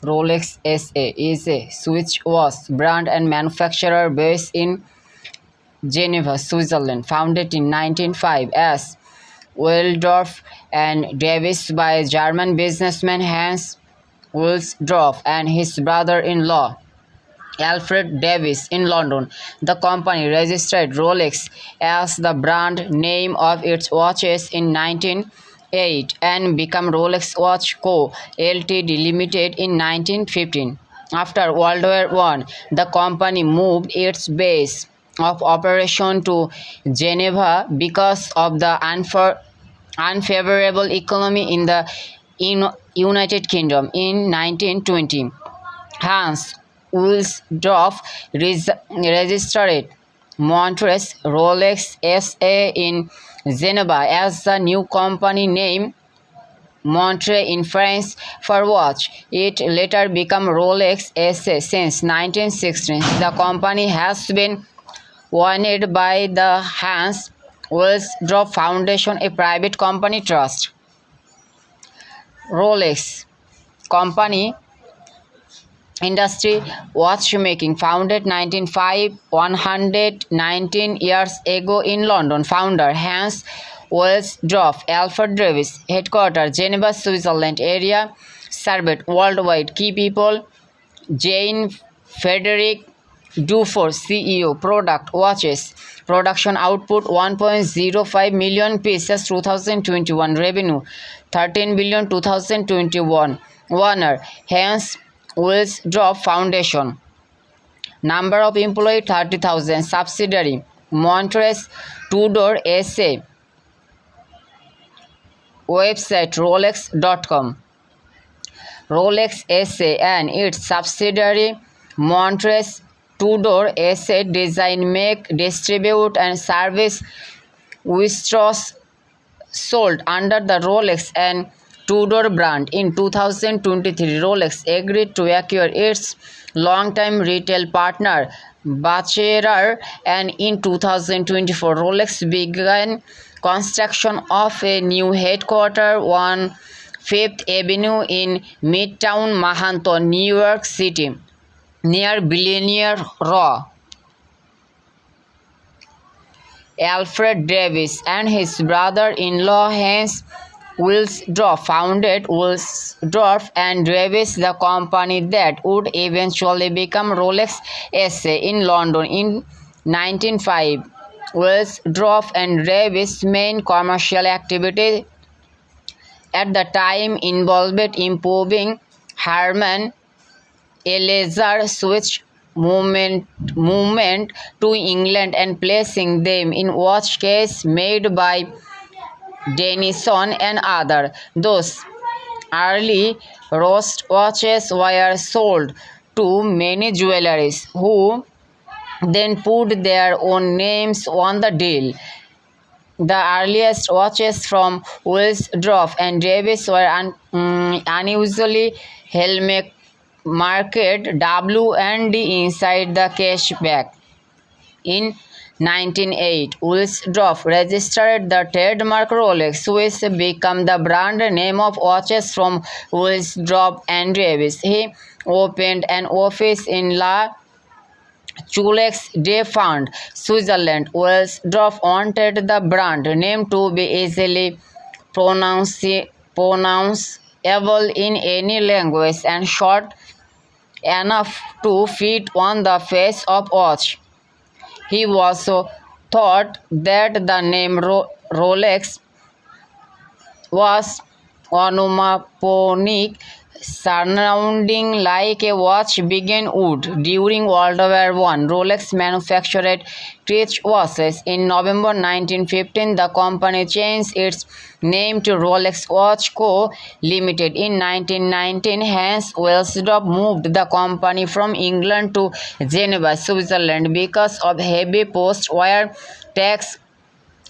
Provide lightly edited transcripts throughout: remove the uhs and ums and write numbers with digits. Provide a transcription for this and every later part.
Rolex SA is a Swiss watch brand and manufacturer based in Geneva, Switzerland, founded in 1905 as Waldorf and Davis by German businessman Hans Wilsdorf and his brother-in-law Alfred Davis in London. The company registered Rolex as the brand name of its watches in 1908 and became Rolex Watch Co. Ltd. Limited in 1915. After World War I, the company moved its base of operation to Geneva because of the unfavorable economy in the United Kingdom. In 1920, Hans Wilsdorf registered Montres Rolex SA in Geneva as the new company name Montre in French for watch. It later became Rolex SA. Since 1916, the company has been owned by the Hans Wilsdorf Foundation, a private company trust. Rolex Company Industry watchmaking, founded 1905, 119 years ago in London. Founder Hans Wilsdorf, Alfred Davis. Headquarters Geneva, Switzerland. Area served worldwide. Key people: Jane Frederick Dufour, CEO. Product: watches. Production output 1.05 million pieces 2021. Revenue 13 billion 2021. Owner Hans Wilsdorf Foundation. Number of employees 30,000. Subsidiary Montres Tudor SA. Website rolex.com. Rolex SA and its subsidiary Montres Tudor SA design, make, distribute and service wristwatches sold under the Rolex and Tudor brand. In 2023, Rolex agreed to acquire its longtime retail partner Bacherer, and in 2024, Rolex began construction of a new headquarters on 5th Avenue in Midtown Manhattan, New York City, near billionaire Roy Alfred Davis and his brother-in-law Hans Wilsdorf founded Wilsdorf and Davis, the company that would eventually become Rolex SA in London in 1905. Wilsdorf and Davis' main commercial activity at the time involved improving Herman Elazar switch movement to England and placing them in watch case made by Denison and others. Those early wristwatches were sold to many jewelers who then put their own names on the deal. The earliest watches from Wilsdorf and Davis were unusually marked W and D inside the cashback. In 1908, Wilsdorf registered the trademark Rolex, which became the brand name of watches from Wilsdorf and Davis. He opened an office in La Chulex de Fund, Switzerland. Wilsdorf wanted the brand name to be easily pronounceable in any language and short enough to fit on the face of watch. He also thought that the name Rolex was onomatopoeic, sounding like a watch began wood. During World War I, Rolex manufactured Trich watches. In November 1915, the company changed its name to Rolex Watch Co. Limited. In 1919, Hans Wilsdorf moved the company from England to Geneva, Switzerland, because of heavy post-war tax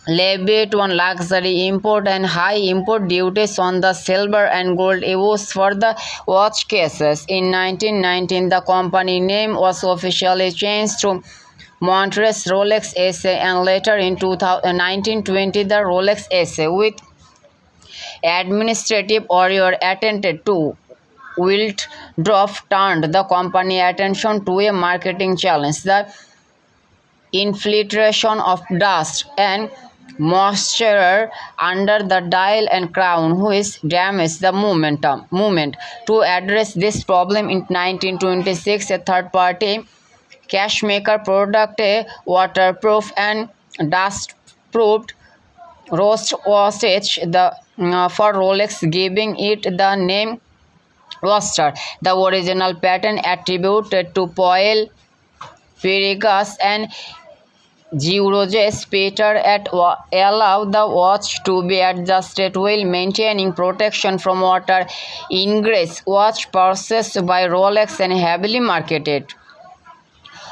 levied on luxury import and high import duties on the silver and gold used for the watch cases. In 1919, the company name was officially changed to Montres Rolex SA, and later in 1920 the Rolex SA, with administrative or attended to Wildorf turned the company attention to a marketing challenge: the infiltration of dust and moisture under the dial and crown, which damaged the movement. To address this problem in 1926, a third-party Cashmaker product, a waterproof and dust-proof wristwatch for Rolex, giving it the name Roster. The original patent attributed to Paul Fergus and Georges Peter at allow the watch to be adjusted while maintaining protection from water ingress. Watch purchased by Rolex and heavily marketed.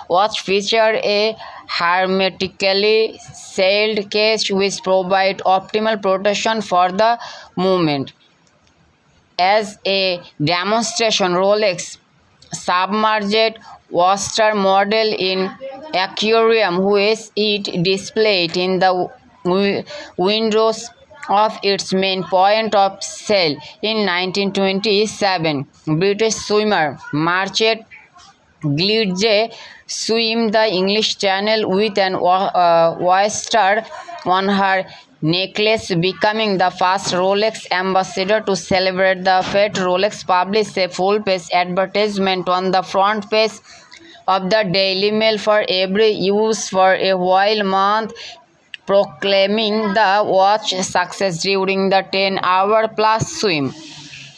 Watch feature a hermetically sealed case which provide optimal protection for the movement. As a demonstration, Rolex submerged Worcester model in aquarium, which it displayed in the windows of its main point of sale. In 1927, British swimmer Margaret Glidge swam the English Channel with an oyster on her necklace, becoming the first Rolex ambassador to celebrate the fete. Rolex published a full-page advertisement on the front page of the Daily Mail for every use for a while month, proclaiming the watch success during the 10-hour plus swim.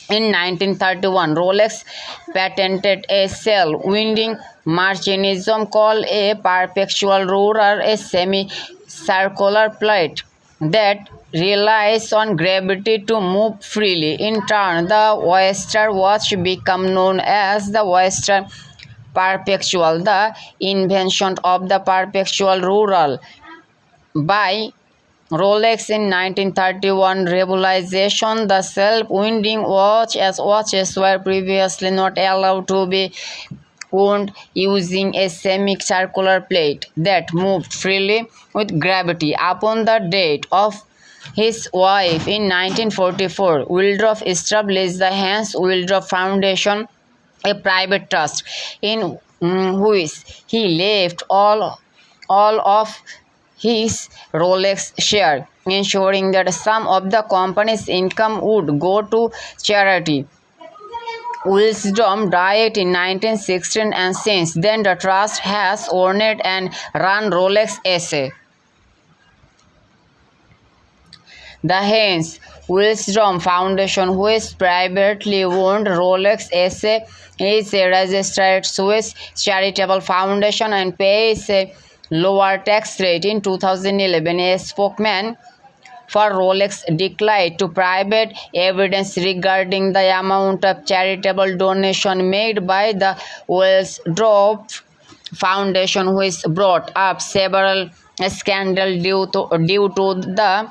In 1931, Rolex patented a cell-winding mechanism called a perpetual roller, a semi-circular plate that relies on gravity to move freely. In turn, the oyster watch became known as the oyster perpetual. The invention of the perpetual roller by Rolex in 1931 revolutionized the self-winding watch, as watches were previously not allowed to be wound using a semicircular plate that moved freely with gravity. Upon the death of his wife in 1944, Wildorf established the Hans-Wildorf Foundation, a private trust in which he left all of his Rolex share, ensuring that some of the company's income would go to charity. Wisdom died in 1916, and since then the trust has owned and run Rolex SA. The Hans Wisdom Foundation, which privately owned Rolex SA, is a registered Swiss charitable foundation and pays a lower tax rate. In 2011, a spokesman for Rolex declined to provide evidence regarding the amount of charitable donation made by the Wellsdorf Foundation, which brought up several scandals due to the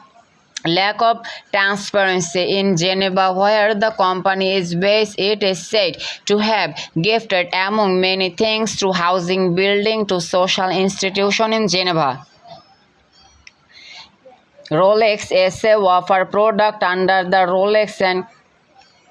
lack of transparency. In Geneva, where the company is based, it is said to have gifted, among many things, to housing, building, to social institutions in Geneva. Rolex SA offer product under the Rolex and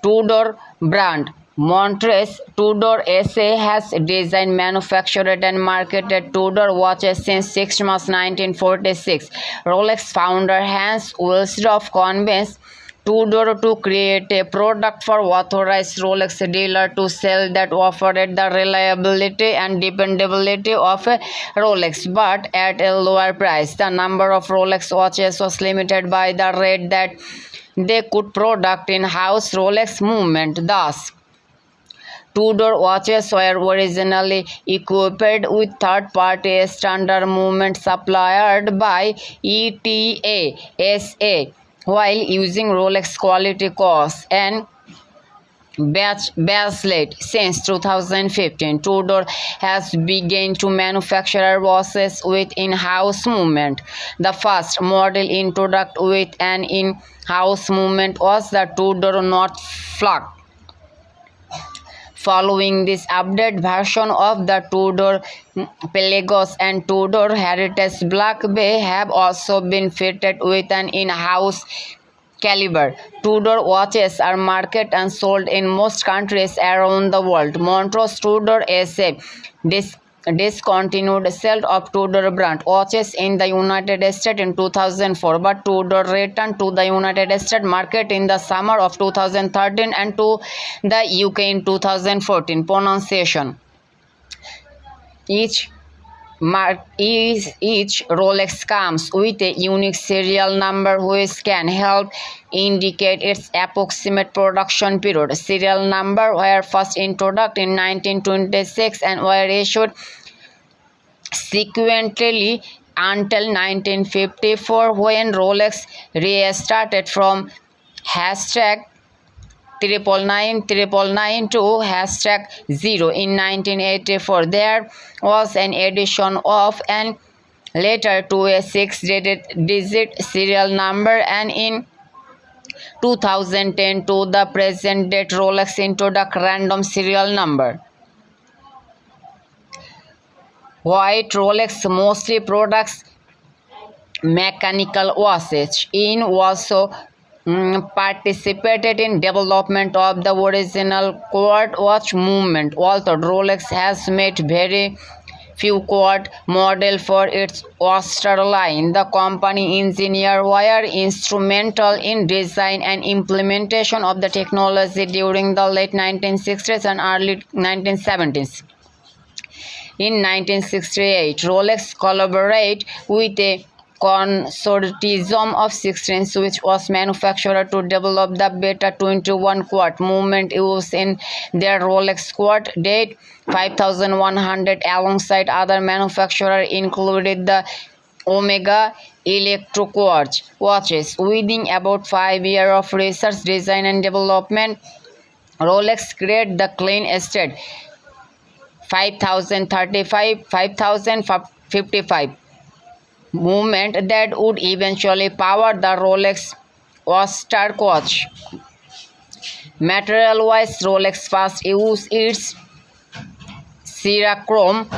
Tudor brand. Montres Tudor SA has designed, manufactured and marketed Tudor watches since 6 March 1946. Rolex founder Hans Wilsdorf convinced Tudor to create a product for authorized Rolex dealer to sell that offered the reliability and dependability of a Rolex, but at a lower price. The number of Rolex watches was limited by the rate that they could product in-house Rolex movement. Thus, Tudor watches were originally equipped with third-party standard movement supplied by ETA SA, while using Rolex quality costs and bracelet. Since 2015, Tudor has begun to manufacture watches with in-house movement. The first model introduced with an in-house movement was the Tudor North Flag. Following this update, version of the Tudor Pelagos and Tudor Heritage Black Bay have also been fitted with an in-house caliber. Tudor watches are marketed and sold in most countries around the world. Montrose Tudor SA discontinued sale of Tudor brand watches in the United States in 2004, but Tudor returned to the United States market in the summer of 2013 and to the UK in 2014. Pronunciation. Each Rolex comes with a unique serial number which can help indicate its approximate production period. Serial number were first introduced in 1926 and were issued sequentially until 1954 when Rolex restarted from hashtag 999 to hashtag 0 in 1984. There was an addition of an letter to a 6-digit serial number, and in 2010 to the present date Rolex introduced random serial number. White Rolex mostly products mechanical watches. In also participated in development of the original quad watch movement. Although Rolex has made very few quad models for its Oyster line, the company engineers were instrumental in design and implementation of the technology during the late 1960s and early 1970s. In 1968, Rolex collaborated with a consortium of 16 which was manufactured to develop the Beta 21 quad movement used in their Rolex quad date 5100 alongside other manufacturers included the Omega Electro Quartz watches. Within about 5 years of research, design and development, Rolex created the clean estate 5055 movement that would eventually power the Rolex Oyster watch. Material-wise, Rolex first used its ceramic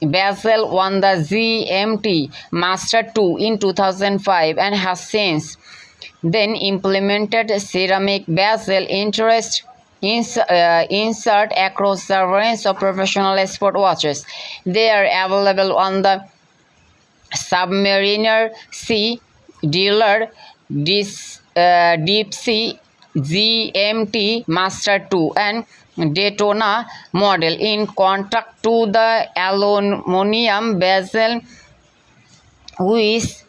bezel on the GMT Master 2 in 2005 and has since then implemented ceramic bezel insert across the range of professional sport watches. They are available on the Submariner C, Dealer, Deep Sea, GMT Master 2 and Daytona model. In contrast to the aluminum bezel which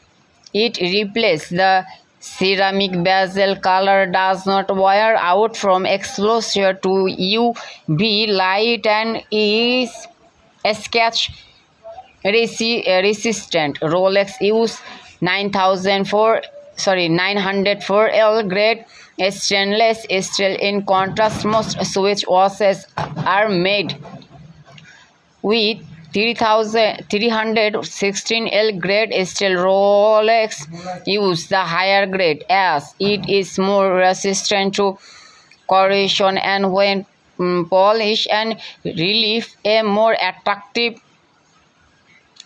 it replaces, the ceramic bezel color does not wear out from exposure to UV light and is scratch resistant. Rolex use 904L grade stainless steel. In contrast, most Swiss watches are made with 316L grade steel. Rolex use the higher grade as it is more resistant to corrosion and when polished and relief a more attractive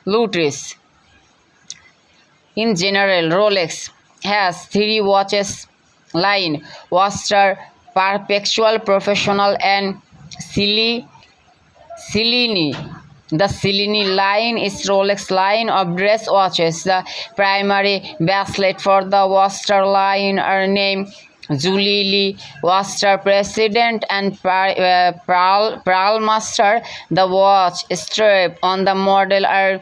lustrous. In general, Rolex has 3 watches line: Oyster, Perpetual, Professional and Cellini. The Cellini line is Rolex line of dress watches. The primary bracelet for the Oyster line are named Julie Lee Oyster President and Pearl Master. The watch strap on the model are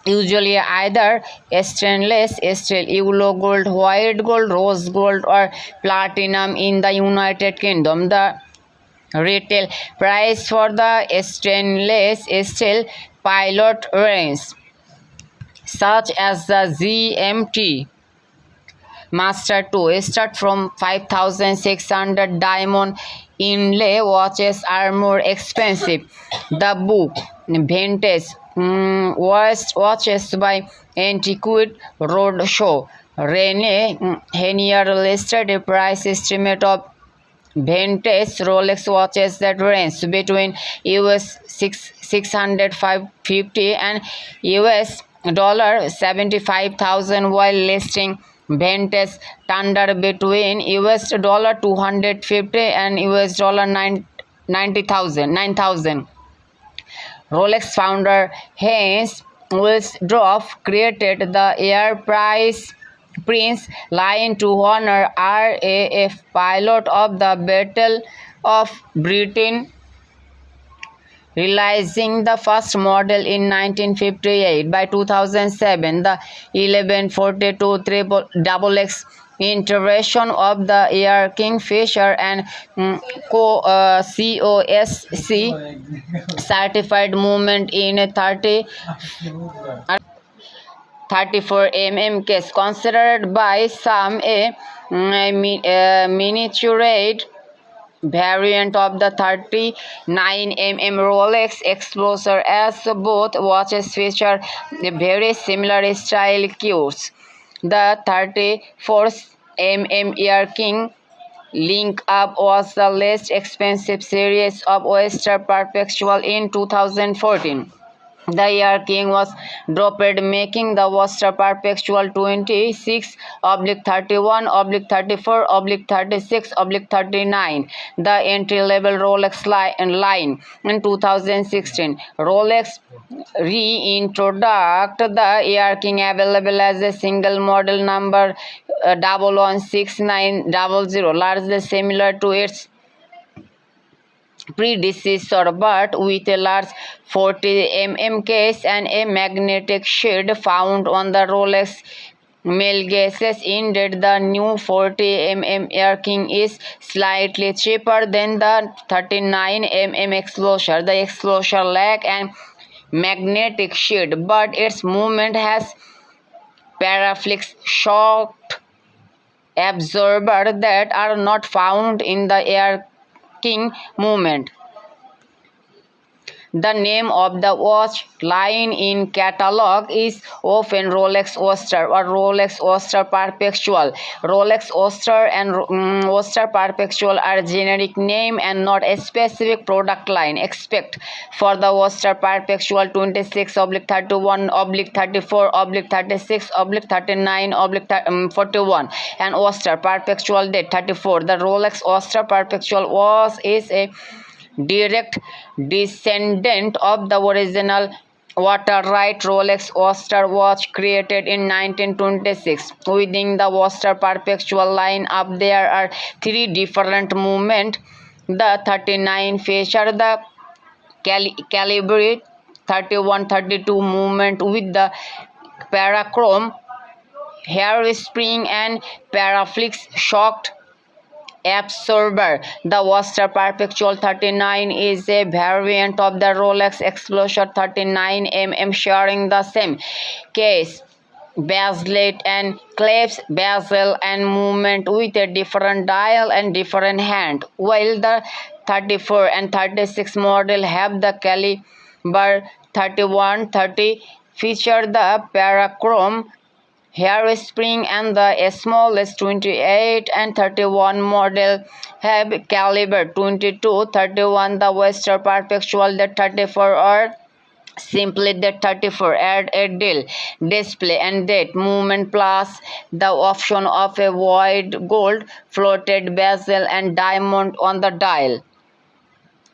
usually either stainless steel, yellow gold, white gold, rose gold or platinum. In the United Kingdom, the retail price for the stainless steel pilot range such as the GMT Master 2 start from 5,600. Diamond inlay watches are more expensive. The book Vintage watches by Antiquity Roadshow Rene Henier listed a price estimate of vintage Rolex watches that range between US 650 and US $75,000, while listing vintage Thunder between $250 and $9,000. Rolex founder Hans Wilsdorf created the Air Price Prince line to honor RAF pilot of the Battle of Britain, releasing the first model in 1958. By 2007, the 1142 XXX iteration of the Air Kingfisher and COSC certified movement in 34 case, considered by some a miniaturized variant of the 39 Rolex Explorer, as both watches feature very similar style cues. The 34 Air King Link Up was the least expensive series of Oyster Perpetual in 2014. The Air King was dropped, making the Oyster Perpetual 26/31/34/36/39 the entry-level Rolex line. In 2016, Rolex reintroduced the Air King, available as a single model number 116900, largely similar to its predecessor, but with a large 40 case and a magnetic shield found on the Rolex mail cases. Indeed, the new 40 Air King is slightly cheaper than the 39 Explorer. The Explorer lacks an magnetic shield, but its movement has paraflex shock absorbers that are not found in the Air King movement. The name of the watch line in catalog is often Rolex Oyster or Rolex Oyster Perpetual. Rolex Oyster and Oyster Perpetual are generic name and not a specific product line. Except for the Oyster Perpetual 26/31/34/36/39/41 and Oyster Perpetual date 34. The Rolex Oyster Perpetual watch is a direct descendant of the original water-right Rolex Oyster watch, created in 1926. Within the Oyster Perpetual line-up, there are three different movements. The 39 feature the calibrate 31-32 movement with the parachrome hairspring and paraflex shocked absorber. The Oyster Perpetual 39 is a variant of the Rolex Explorer 39 sharing the same case, bezel and clasp bezel and movement with a different dial and different hand, while the 34 and 36 model have the caliber 31-30 feature the parachrome hairspring, and the smallest 28 and 31 model have caliber 22-31. The Oyster Perpetual the 34 or simply the 34 add a dial display and date movement plus the option of a wide gold floated bezel and diamond on the dial.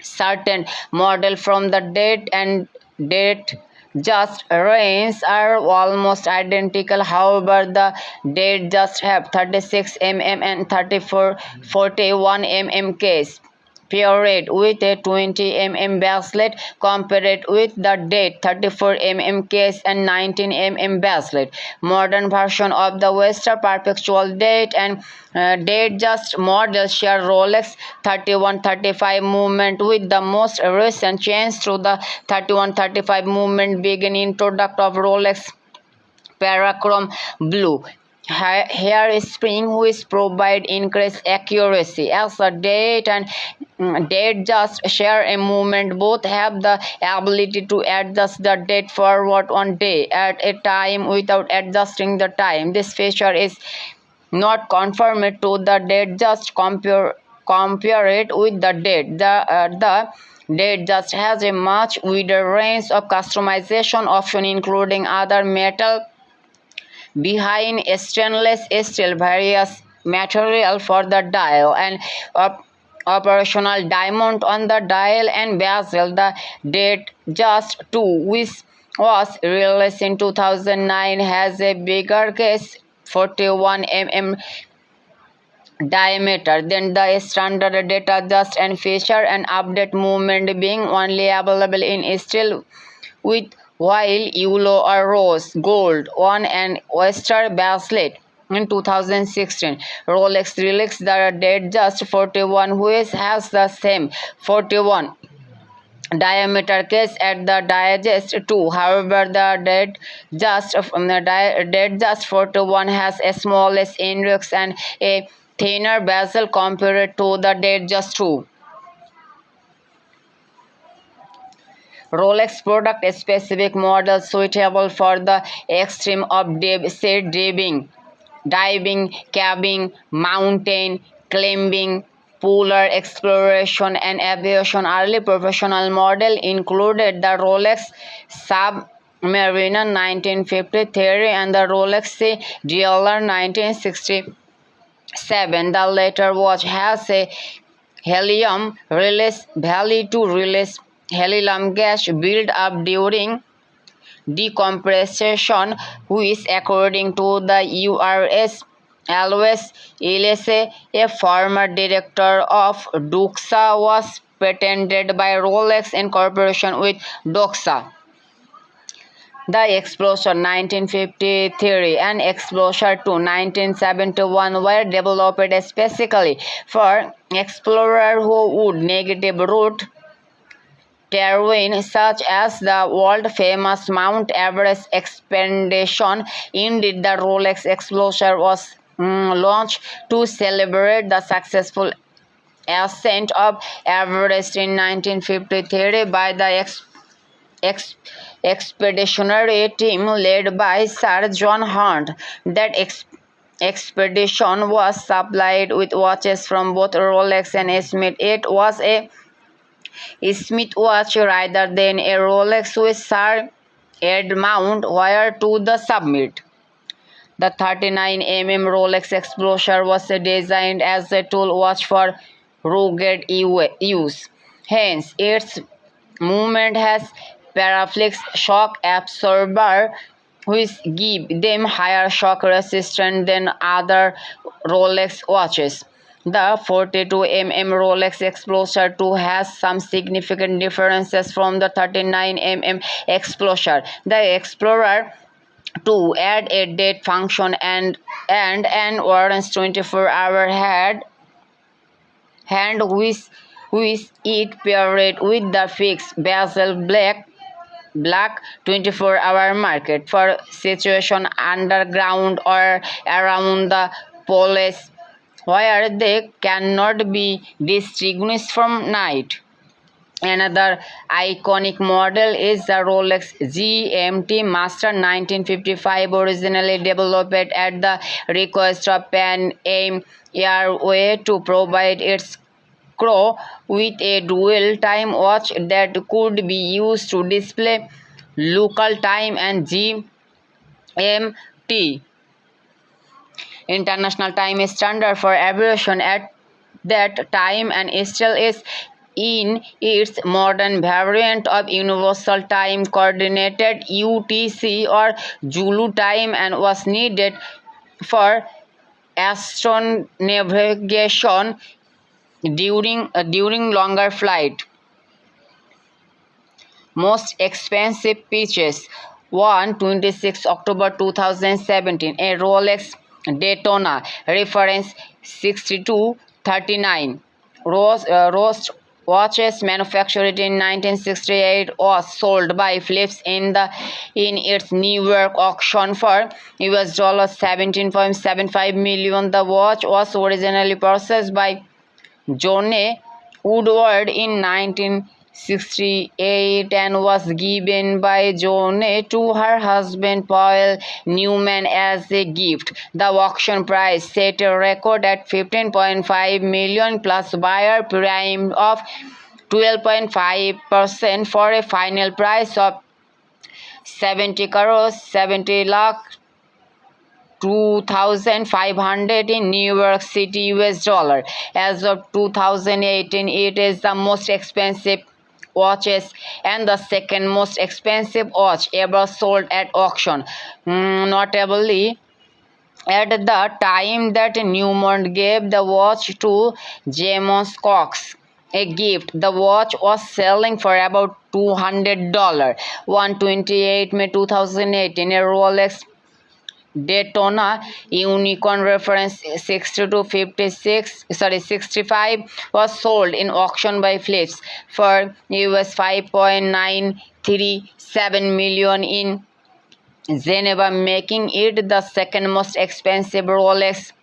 Certain model from the date and date just range are almost identical. However, the date just have 36 and 41 case paired with a 20 bezel compared with the date 34 case and 19 bezel. Modern version of the Oyster Perpetual date and date just model share Rolex 31-35 movement, with the most recent change to the 31-35 movement being introduction of Rolex parachrome blue hairspring, which provide increased accuracy. As a date and date just share a movement, both have the ability to adjust the date forward one day at a time without adjusting the time. This feature is not conformed to the date, just compare it with the date. The Datejust has a much wider range of customization options, including other metal behind stainless steel, various material for the dial, and operational diamond on the dial and bezel. The Datejust 2, which was released in 2009, has a bigger case, 41 mm diameter than the standard Datejust, and feature an update movement being only available in steel with while yellow or rose gold on an oyster bracelet. In 2016, Rolex released the Datejust 41, which has the same 41 diameter case at the Datejust 2. However, the Datejust 41 has a smallest index and a thinner bezel compared to the Datejust 2. Rolex product specific models suitable for the extreme of diving, cabin, mountain climbing, polar exploration, and aviation. Early professional model included the Rolex Submariner 1953 and the Rolex DLR 1967. The latter watch has a helium release valley to release helium gas build up during decompression, which according to the URS Always Ilese, a former director of Doxa, was patented by Rolex in cooperation with Doxa. The Explorer 1953 and Explorer 2 1971 were developed specifically for explorers who would negative route terrain such as the world-famous Mount Everest expedition. Indeed, the Rolex Explorer was launched to celebrate the successful ascent of Everest in 1953 by the expeditionary team led by Sir John Hunt. That expedition was supplied with watches from both Rolex and Smith. It was a Smith watch rather than a Rolex with Sir Edmund wire to the summit. The 39 mm Rolex Explorer was designed as a tool watch for rugged use. Hence, its movement has paraflex shock absorber, which give them higher shock resistance than other Rolex watches. The 42 mm Rolex Explorer 2 has some significant differences from the 39 mm Explorer. The Explorer 2 add a date function and an orange 24-hour hand which it paired with the fixed bezel black 24-hour market for situation underground or around the poles where they cannot be distinguished from night. Another iconic model is the Rolex GMT Master 1955, originally developed at the request of Pan Am Airways to provide its crew with a dual time watch that could be used to display local time and GMT international time standard for aviation at that time, and still is in its modern variant of Universal Time Coordinated UTC or Zulu time, and was needed for astronavigation during longer flight. Most expensive pieces. 26 October 2017, a Rolex Daytona reference 6239. Rost watches manufactured in 1968 was sold by Phillips in its New York auction for $17.75 million. The watch was originally purchased by Joanne Woodward in 1968 and was given by Joanne to her husband Paul Newman as a gift. The auction price set a record at $15.5 million plus buyer premium of 12.5% for a final price of 70 crores 70 lakh 2,500 in New York City US dollar. As of 2018, it is the most expensive watches and the second most expensive watch ever sold at auction. Notably, at the time that Newmont gave the watch to James Cox a gift, the watch was selling for about $200. 128 May 2018, a Rolex Daytona Unicorn reference 65 was sold in auction by Phillips for US 5.937 million in Geneva, making it the second most expensive Rolex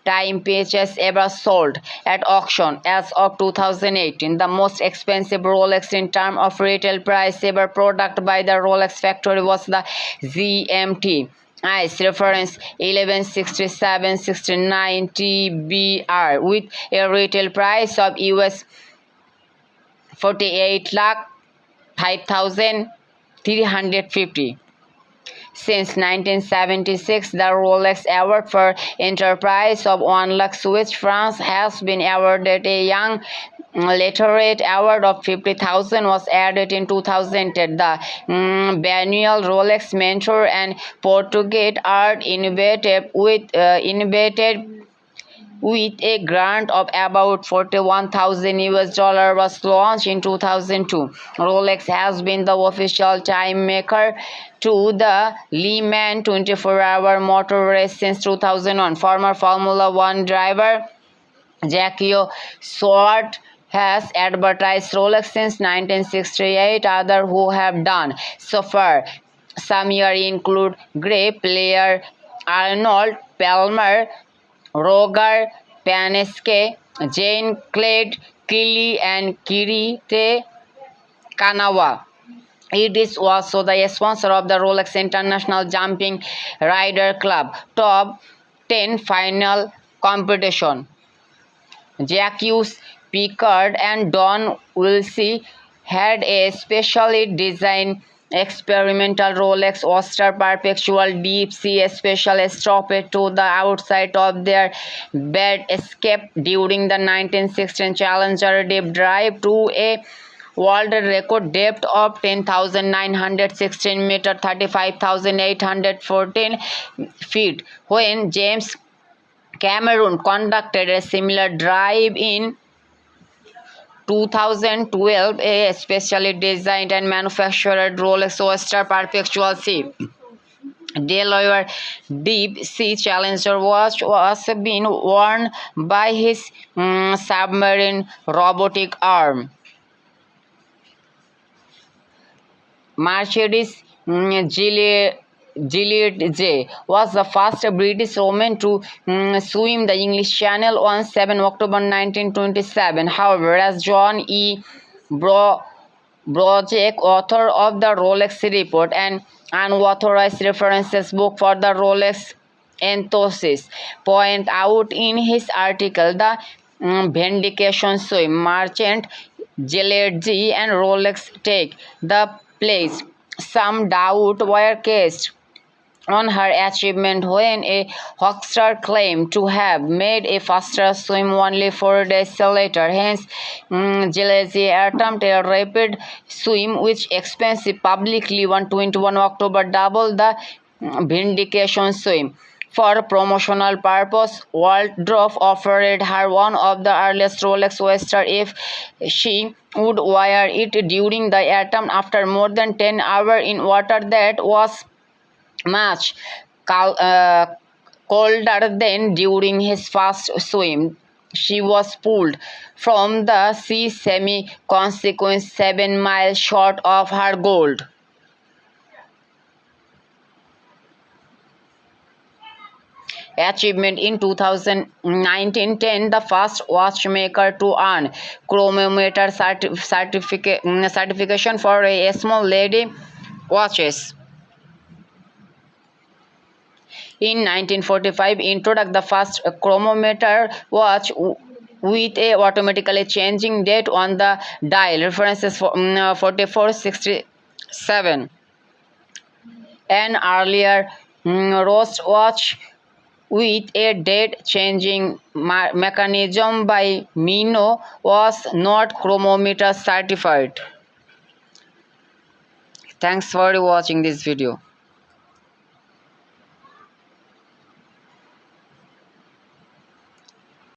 timepieces ever sold at auction as of 2018. The most expensive Rolex in terms of retail price ever product by the Rolex factory was the GMT ICE reference 116769 TBR with a retail price of US 48 lakh 5,350. Since 1976, the Rolex Award for Enterprise of 1 lakh Swiss francs has been awarded. A young literate award of 50,000 was added in 2010. The biennial Rolex mentor and Portugate art innovated with a grant of about 41,000 US dollar was launched in 2002. Rolex has been the official time maker to the Le Mans 24-hour motor race since 2001. Former Formula One driver Jackie Stewart has advertised Rolex since 1968. Others who have done so far some year include Gray player Arnold Palmer, Roger Penske, Jane Clade, Kelly, and Kirite Kanawa. It is also the sponsor of the Rolex International Jumping Rider Club Top 10 final competition. Jacques Piccard and Don Wilsey had a specially designed experimental Rolex Oyster Perpetual Deep Sea special stopped to the outside of their bed escape during the 1916 Challenger deep dive to a world record depth of 10,916 meters 35,814 feet. When James Cameron conducted a similar dive in 2012, a specially designed and manufactured Rolex Oyster Perpetual Sea Delaware Deep Sea Challenger watch was being worn by his submarine robotic arm. Mercedes Gilliard J was the first British woman to swim the English Channel on 7 October 1927. However, as John E. Brojack, author of the Rolex Report, an unauthorized references book for the Rolex enthusiasts, point out in his article, the Vindication Swim merchant Gilliard J and Rolex take the place. Some doubt were cast on her achievement when a hoaxer claimed to have made a faster swim only 4 days later. Hence, Gillespie attempted a rapid swim which expensive publicly on 21 October double the Vindication Swim. For promotional purpose, Waldorf offered her one of the earliest Rolex Oyster if she would wear it during the attempt. After more than 10 hours in water that was much colder than during his first swim, she was pulled from the sea semi-consequence 7 miles short of her goal. Achievement in 2019-10, the first watchmaker to earn chronometer certification for a small lady watches. In 1945, introduced the first chronometer watch with a automatically changing date on the dial. References for 4467. An earlier wristwatch with a date changing mechanism by Mino was not chronometer certified. Thanks for watching this video.